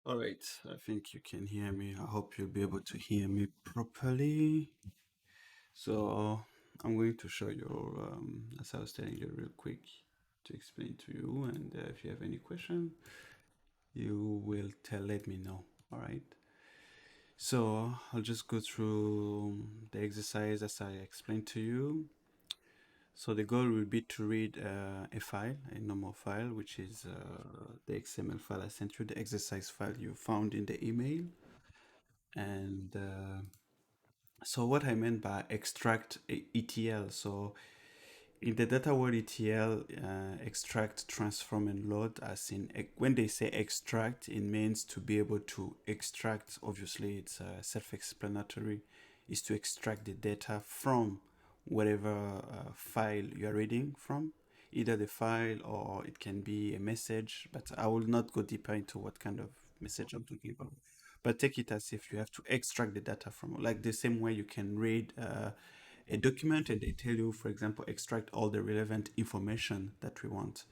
All right, I think you can hear me. I hope you'll be able to hear me properly. So I'm going to show you, as I was telling you, real quick to explain to you. And if you have any question, you will let me know. All right. So I'll just go through the exercise as I explained to you. So the goal will be to read a file, a normal file, which is the XML file I sent you, the exercise file you found in the email. And so what I meant by extract ETL, so in the data world ETL, extract, transform, and load, as in when they say extract, it means to be able to extract. Obviously, it's self-explanatory, is to extract the data from whatever file you are reading from, either the file or it can be a message. But I will not go deeper into what kind of message I'm talking about. But take it as if you have to extract the data from, like the same way you can read a document and they tell you, for example, extract all the relevant information that we want.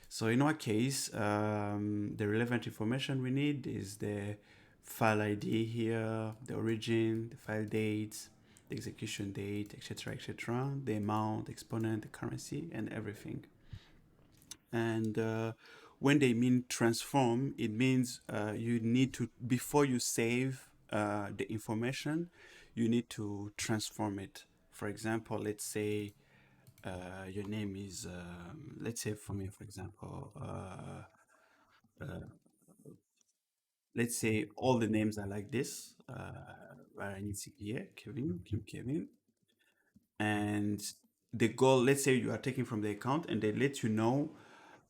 So in our case, the relevant information we need is the file ID here, the origin, the file date, the execution date, etc., etc., the amount, the exponent, the currency, and everything. And when they mean transform, it means you need to, before you save the information, you need to transform it. For example, let's say your name is, let's say for me, for example, let's say all the names are like this. Where I need to here, Kevin, Kim Kevin. And the goal, let's say you are taking from the account and they let you know,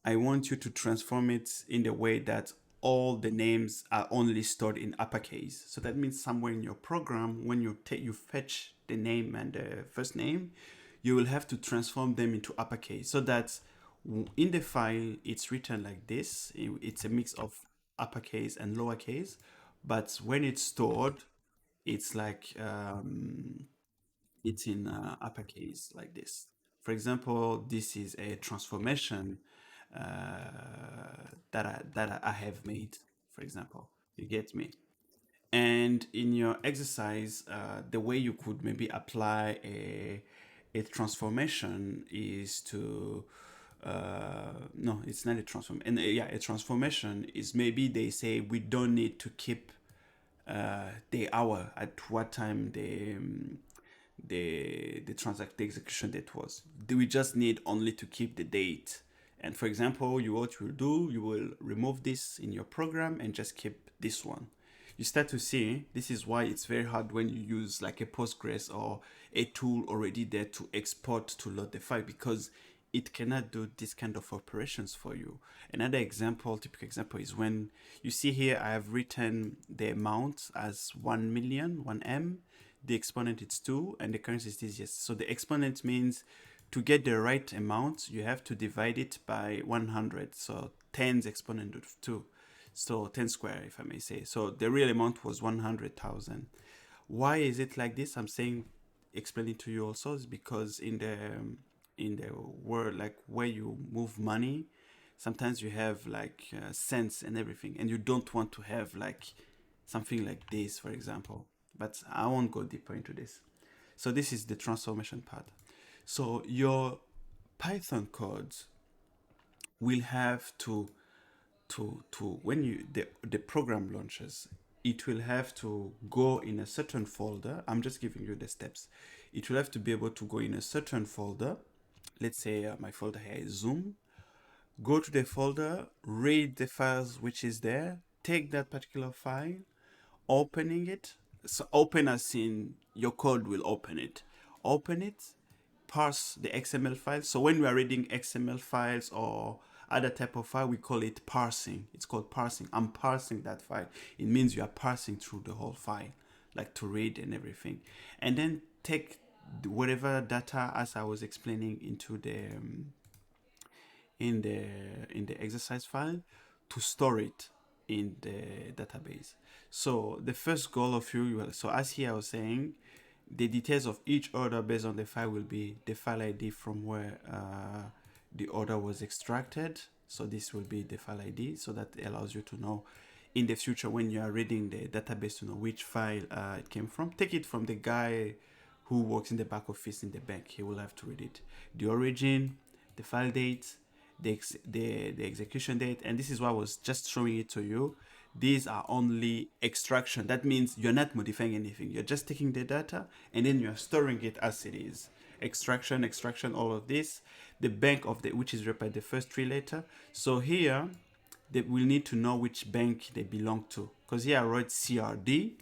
I want you to transform it in the way that all the names are only stored in uppercase. So that means somewhere in your program, when you fetch the name and the first name, you will have to transform them into uppercase so that in the file it's written like this. It's a mix of uppercase and lowercase, but when it's stored, it's like it's in uppercase like this. For example, this is a transformation that I have made. For example, you get me. And in your exercise, the way you could maybe apply a transformation is to no, it's not a transform. And yeah, a transformation is maybe they say we don't need to keep the hour at what time the execution date was. We just need only to keep the date. And for example, what you will do, you will remove this in your program and just keep this one. You start to see this is why it's very hard when you use like a Postgres or a tool already there to export to load the file, because it cannot do this kind of operations for you. Another example, typical example, is when you see here I have written the amount as 1 million, 1M, the exponent is 2, and the currency is this, yes. So the exponent means to get the right amount, you have to divide it by 100. So 10's exponent of 2. So 10 square, if I may say. So the real amount was 100,000. Why is it like this? I'm saying, explaining to you also, is because in the world, like where you move money, sometimes you have like cents and everything, and you don't want to have like something like this, for example. But I won't go deeper into this. So this is the transformation part. So your Python codes will have to when the program launches, it will have to go in a certain folder. I'm just giving you the steps. It will have to be able to go in a certain folder. Let's say my folder here is Zoom. Go to the folder, read the files which is there, take that particular file, opening it. So open as in your code will open it. Open it, parse the XML file. So when we are reading XML files or other type of file, we call it parsing. It's called parsing. I'm parsing that file. It means you are parsing through the whole file, like to read and everything. And then take whatever data, as I was explaining, into the in the in the exercise file to store it in the database. So the first goal of you, so as here I was saying, the details of each order based on the file will be the file ID from where the order was extracted. So this will be the file ID, so that allows you to know in the future when you are reading the database to know which file it came from. Take it from the guy who works in the back office in the bank. He will have to read it. The origin, the file date, the execution date, and this is why I was just showing it to you. These are only extraction. That means you're not modifying anything. You're just taking the data and then you're storing it as it is. Extraction, all of this. The bank of the which is read by the first three letter. So here they will need to know which bank they belong to. Because here I wrote CRD.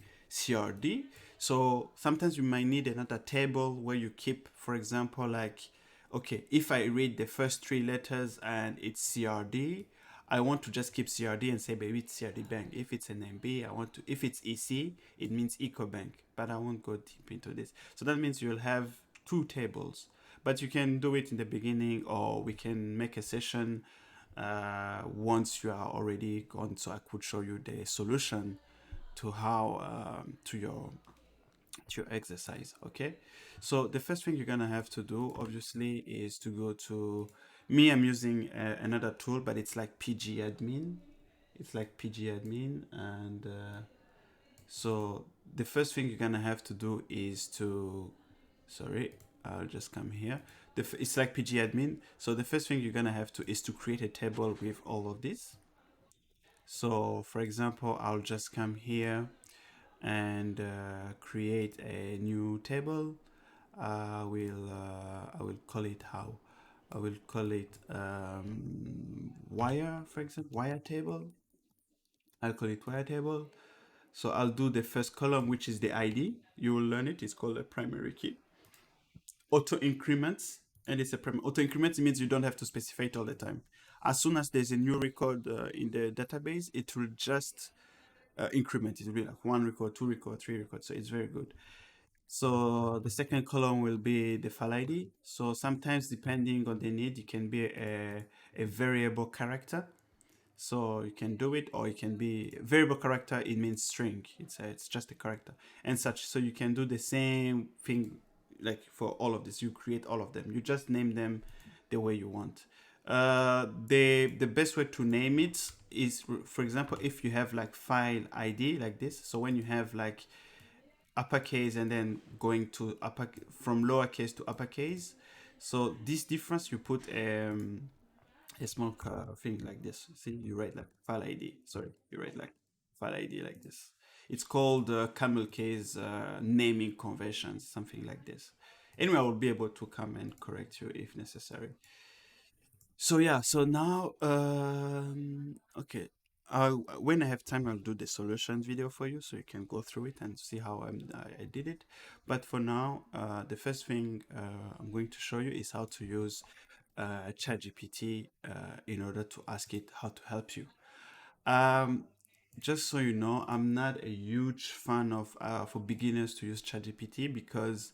So sometimes you might need another table where you keep, for example, like, okay, if I read the first three letters and it's CRD, I want to just keep CRD and say, baby, it's CRD Bank. If it's an MB, I want to, if it's EC, it means EcoBank. But I won't go deep into this. So that means you'll have two tables. But you can do it in the beginning, or we can make a session once you are already gone. So I could show you the solution to how to your exercise. Okay, so the first thing you're gonna have to do obviously is to go to me. I'm using another tool, but it's like PG admin. It's like PG admin, and so the first thing you're gonna have to do is to, sorry, I'll just come here. It's like PG admin. So the first thing you're gonna have to is to create a table with all of this. So for example, I'll just come here and create a new table. I will call it how? I will call it wire, for example, wire table. I'll call it wire table. So I'll do the first column, which is the ID. You will learn it. It's called a primary key. Auto increments, and it's a primary auto increments. Means you don't have to specify it all the time. As soon as there's a new record in the database, it will just increment. It will be like one record, two record, three record. So it's very good. So the second column will be the file ID. So sometimes depending on the need, it can be a variable character. So you can do it, or it can be variable character. It means string. It's just a character and such. So you can do the same thing like for all of this. You create all of them. You just name them the way you want. The best way to name it is, for example, if you have like file ID like this. So when you have like uppercase and then going to upper from lowercase to uppercase. So this difference you put a small thing like this. See, you write like file ID. Sorry, you write like file ID like this. It's called camel case naming conventions, something like this. Anyway, I will be able to come and correct you if necessary. So yeah, so now, okay. When I have time, I'll do the solution video for you so you can go through it and see how I did it. But for now, the first thing I'm going to show you is how to use ChatGPT in order to ask it how to help you. Um, just so you know, I'm not a huge fan of for beginners to use ChatGPT because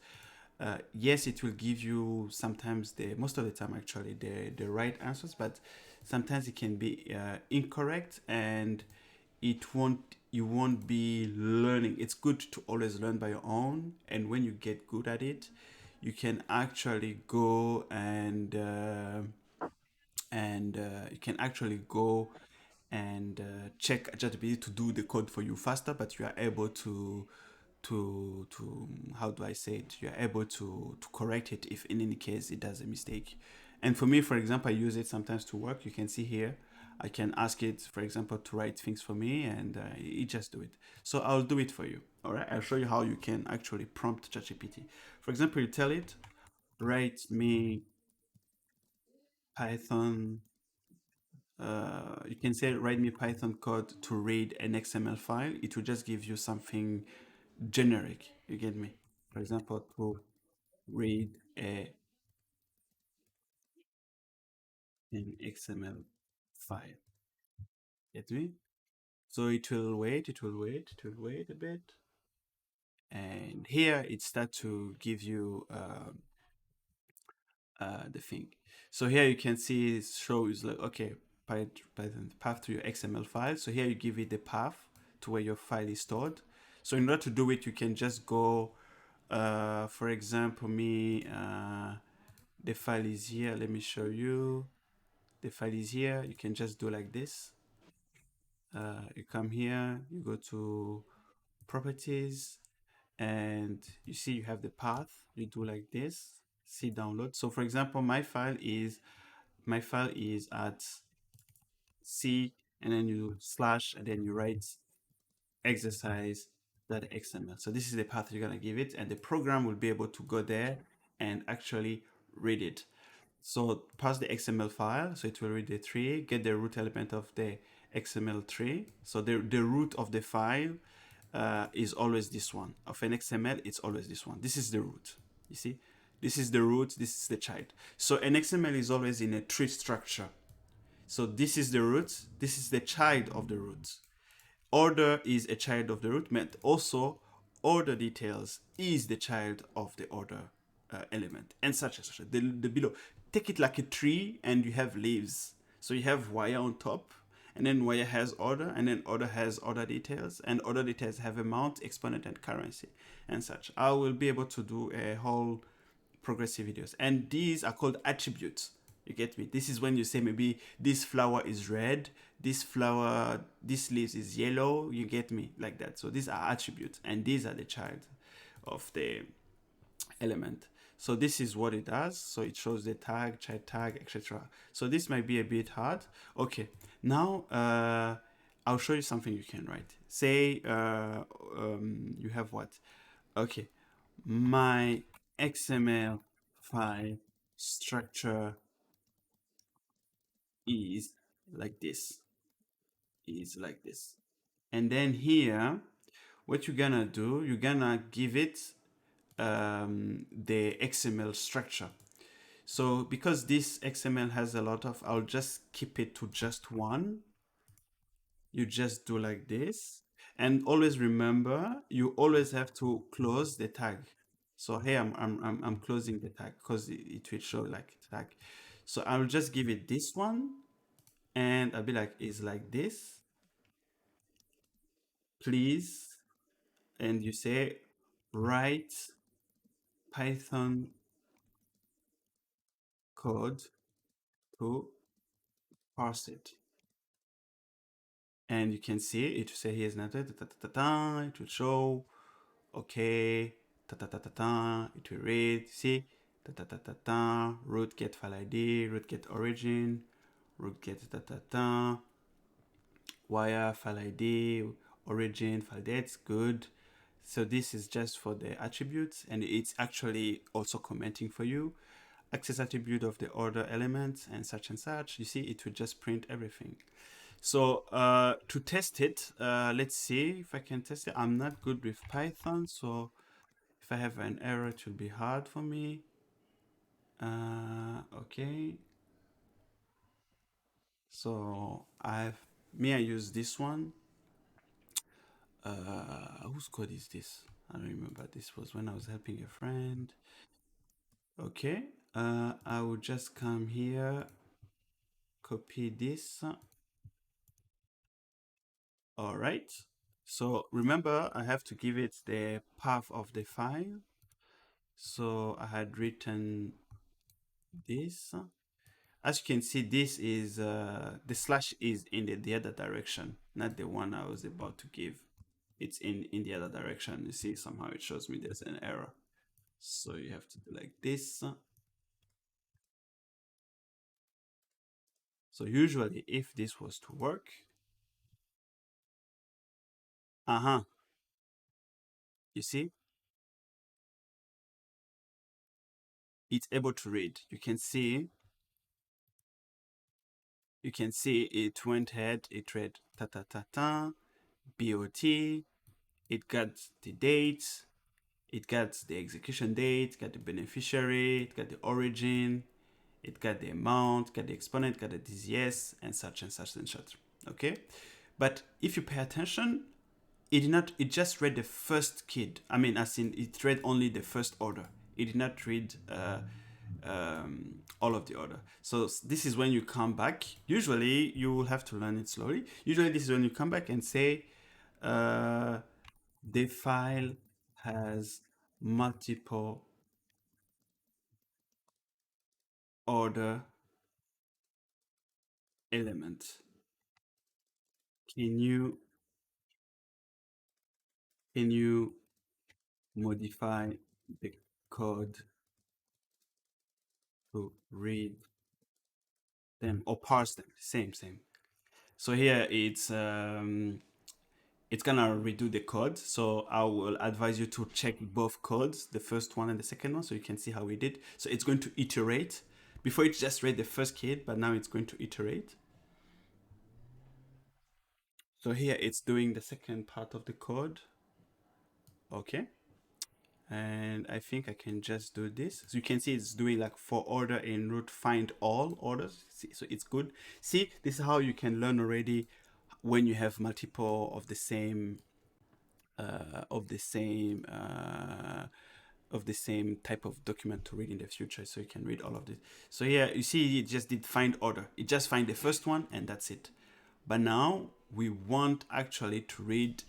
yes, it will give you sometimes the most of the time actually the right answers, but sometimes it can be incorrect and it won't you won't be learning. It's good to always learn by your own, and when you get good at it, you can actually go and you can actually go and check ChatGPT to do the code for you faster, but you are able to how do I say it? You are able to correct it if in any case it does a mistake. And for me, for example, I use it sometimes to work. You can see here, I can ask it, for example, to write things for me, and it just do it. So I'll do it for you. All right, I'll show you how you can actually prompt ChatGPT. For example, you tell it, write me Python. You can say write me Python code to read an XML file. It will just give you something generic. You get me? For example, to read an XML file. Get me? So it will wait a bit. And here it starts to give you the thing. So here you can see it shows like, okay, Python path to your XML file. So here you give it the path to where your file is stored. So in order to do it, you can just go, for example, the file is here. Let me show you. The file is here. You can just do like this. You come here, you go to properties, and you see you have the path. You do like this, see download. So for example, my file is at C, and then you slash, and then you write exercise.xml. So this is the path you're gonna give it, and the program will be able to go there and actually read it. So pass the XML file, so it will read the tree, get the root element of the XML tree. So the root of the file is always this one. Of an XML, it's always this one. This is the root. You see? This is the root, this is the child. So an XML is always in a tree structure. So this is the root, this is the child of the root. Order is a child of the root, but also order details is the child of the order element, and such and such. The below. Take it like a tree, and you have leaves. So you have wire on top, and then wire has order, and then order has order details, and order details have amount, exponent, and currency, and such. I will be able to do a whole progressive videos, and these are called attributes. You get me? This is when you say maybe this flower is red, this leaves is yellow. You get me? Like that. So these are attributes, and these are the child of the element. So this is what it does. So it shows the tag, child tag, etc. So this might be a bit hard. Okay, now I'll show you something you can write. Say you have what? Okay, my XML file structure is like this, is like this. And then here, what you're gonna do, you're gonna give it the XML structure. So because this XML has a lot of, I'll just keep it to just one. You just do like this. And always remember, you always have to close the tag. So here I'm closing the tag because it will show like tag. So I'll just give it this one, and I'll be like, it's like this, please. And you say, write Python code to parse it. And you can see it will say here's not it, it will show, okay, it will read, see, root get file ID, root get origin, root get wire file ID, origin file dates, good. So this is just for the attributes, and it's actually also commenting for you. Access attribute of the order element and such and such. You see, it will just print everything. So to test it, let's see if I can test it. I'm not good with Python, so if I have an error, it will be hard for me. Okay. So I use this one. Whose code is this? I don't remember. This was when I was helping a friend. Okay. I will just come here, copy this. All right. So remember, I have to give it the path of the file. So I had written this. As you can see, this is the slash is in the other direction, not the one I was about to give. It's in the other direction. You see, somehow it shows me there's an error. So you have to do like this. So usually if this was to work, you see, it's able to read. You can see it went ahead, it read ta ta ta ta, BOT, it got the date, it got the execution date, got the beneficiary, it got the origin, it got the amount, got the exponent, got the DZS, and such and such and such. Okay? But if you pay attention, it did not, it just read the first kid. I mean, as in, it read only the first order. It did not read all of the order. So this is when you come back. Usually, you will have to learn it slowly. Usually, this is when you come back and say, uh, the file has multiple order elements. Can you modify the code to read them or parse them? Same. So here it's gonna redo the code. So I will advise you to check both codes, the first one and the second one, so you can see how we did. So it's going to iterate. Before it just read the first kid, but now it's going to iterate. So here it's doing the second part of the code. Okay. And I think I can just do this. So you can see it's doing like for order in root find all orders. See, so it's good. See, this is how you can learn already when you have multiple of the same of the same type of document to read in the future, so you can read all of this. So here you see it just did find order. It just find the first one and that's it. But now we want actually to read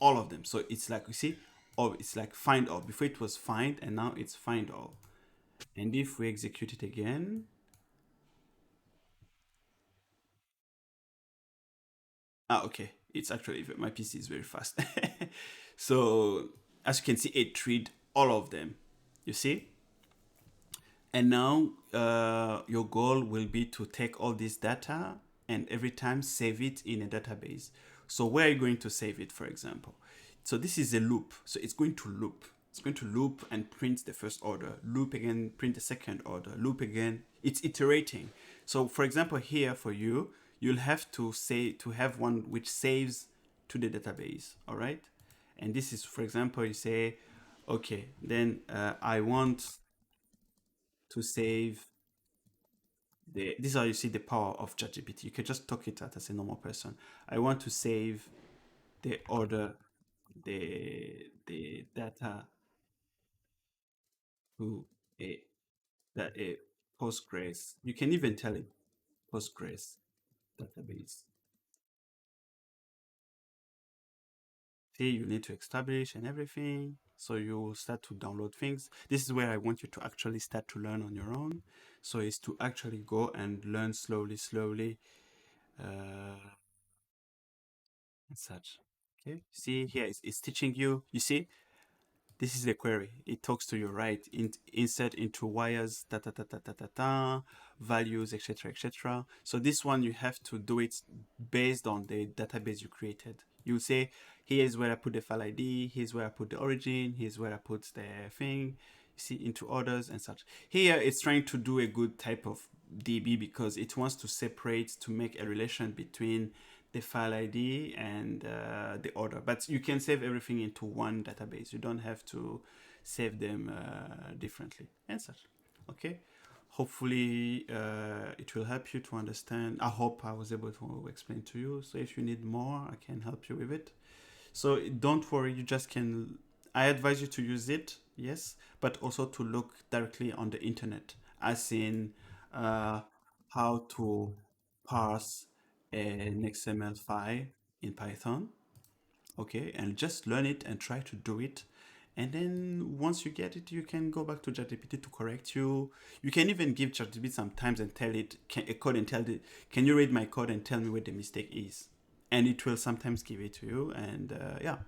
all of them. So it's like, you see, oh, it's like find all. Before it was find and now it's find all. And if we execute it again, okay, it's actually, my PC is very fast. So as you can see, it read all of them. You see? And now your goal will be to take all this data and every time save it in a database. So where are you going to save it, for example? So this is a loop. So it's going to loop. It's going to loop and print the first order, loop again, print the second order, loop again. It's iterating. So for example, here for you, you'll have to say to have one which saves to the database. All right. And this is, for example, you say, okay, then I want to save this is how you see the power of ChatGPT. You can just talk it out as a normal person. I want to save the order, the data to a that a Postgres. You can even tell it Postgres database. See, you need to establish and everything. So you will start to download things. This is where I want you to actually start to learn on your own. So it's to actually go and learn slowly, and such. Okay, see here it's teaching you. You see, this is the query. It talks to you, right? Insert into wires, values, etc. So this one you have to do it based on the database you created. You say, here's where I put the file ID, here's where I put the origin, here's where I put the thing. You see, into orders and such. Here it's trying to do a good type of DB because it wants to separate, to make a relation between the file ID and the order. But you can save everything into one database. You don't have to save them differently and such. Okay. Hopefully it will help you to understand. I hope I was able to explain to you. So if you need more, I can help you with it. So don't worry, you just can. I advise you to use it, yes, but also to look directly on the internet, as in uh, how to parse an XML file in Python, okay, and just learn it and try to do it. And then once you get it, you can go back to ChatGPT to correct you. You can even give ChatGPT sometimes and tell it a code and tell it, can you read my code and tell me where the mistake is? And it will sometimes give it to you. And yeah.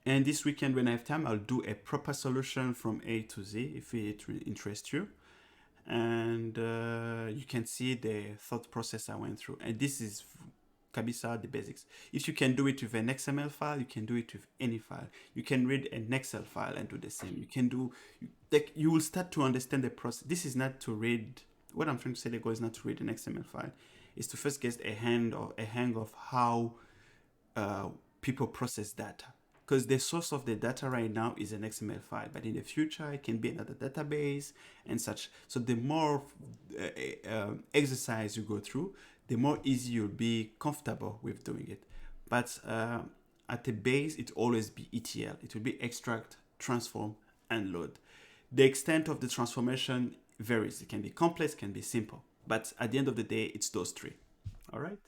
And this weekend, when I have time, I'll do a proper solution from A to Z if it interests you. And you can see the thought process I went through. And this is Kabisa, the basics. If you can do it with an XML file, you can do it with any file. You can read an Excel file and do the same. You can do, like, you will start to understand the process. This is not to read, what I'm trying to say, the goal is not to read an XML file. It's to first get a hang of how uh, people process data. Because the source of the data right now is an XML file, but in the future it can be another database and such. So the more exercise you go through, the more easy you'll be comfortable with doing it. But at the base, it always be ETL. It will be extract, transform, and load. The extent of the transformation varies. It can be complex, can be simple. But at the end of the day, it's those three. All right.